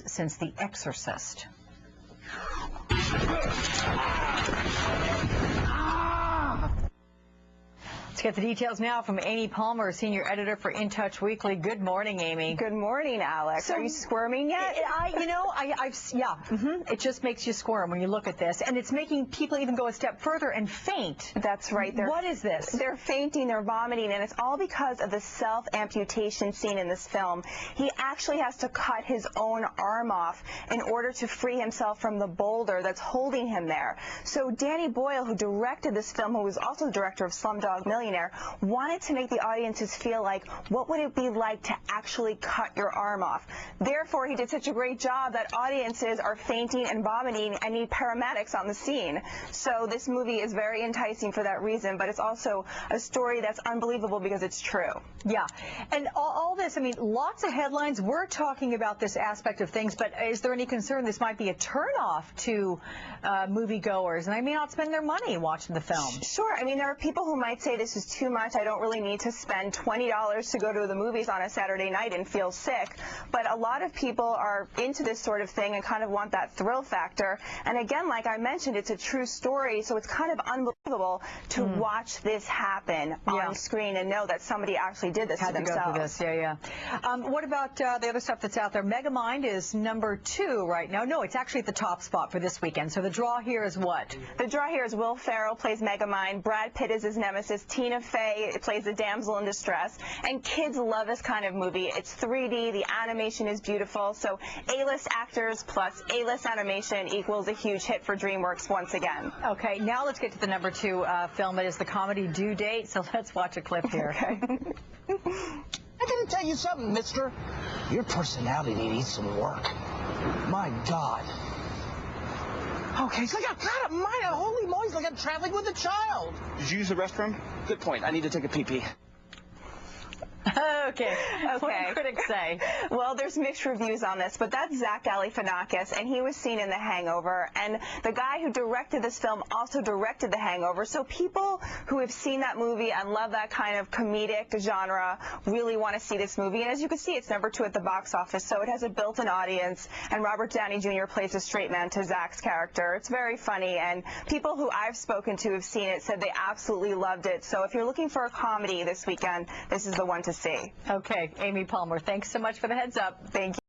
since The Exorcist. Let's get the details now from Amy Palmer, senior editor for In Touch Weekly. Good morning, Amy. Good morning, Alex. Are you squirming yet? It just makes you squirm when you look at this, and it's making people even go a step further and faint. That's right. What is this? They're fainting, they're vomiting, and it's all because of the self-amputation scene in this film. He actually has to cut his own arm off in order to free himself from the boulder that's holding him there. So Danny Boyle, who directed this film, who was also the director of Slumdog Millionaire, wanted to make the audiences feel like, what would it be like to actually cut your arm off? Therefore, he did such a great job that audiences are fainting and vomiting and need paramedics on the scene. So this movie is very enticing for that reason, but it's also a story that's unbelievable because it's true. Yeah, and all this, I mean, lots of headlines. We're talking about this aspect of things, but is there any concern this might be a turnoff to moviegoers, and they may not spend their money watching the film? Sure. I mean, there are people who might say this is too much. I don't really need to spend $20 to go to the movies on a Saturday night and feel sick. But a lot of people are into this sort of thing and kind of want that thrill factor. And again, like I mentioned, it's a true story, so it's kind of unbelievable to watch this happen on screen and know that somebody actually did this to themselves. Go through this. What about the other stuff that's out there? Megamind is #2 right now. No, it's actually at the top spot for this weekend. So the draw here is what? The draw here is Will Ferrell plays Megamind, Brad Pitt is his nemesis, Tina Fey plays the damsel in distress, and kids love this kind of movie. It's 3D, the animation is beautiful, so A-list actors plus A-list animation equals a huge hit for DreamWorks once again. Okay, now let's get to the #2 film. It is the comedy Due Date, so let's watch a clip here. Okay. I gotta tell you something, mister. Your personality needs some work. My God. Okay, it's like I've got a mind. Holy moly, it's like I'm traveling with a child. Did you use the restroom? Good point. I need to take a pee-pee. Okay. What do critics say? Well, there's mixed reviews on this, but that's Zach Galifianakis, and he was seen in The Hangover. And the guy who directed this film also directed The Hangover. So people who have seen that movie and love that kind of comedic genre really want to see this movie. And as you can see, it's #2 at the box office, so it has a built-in audience. And Robert Downey Jr. plays a straight man to Zach's character. It's very funny, and people who I've spoken to have seen it said they absolutely loved it. So if you're looking for a comedy this weekend, this is the one to see. Okay, Amy Palmer, thanks so much for the heads up. Thank you.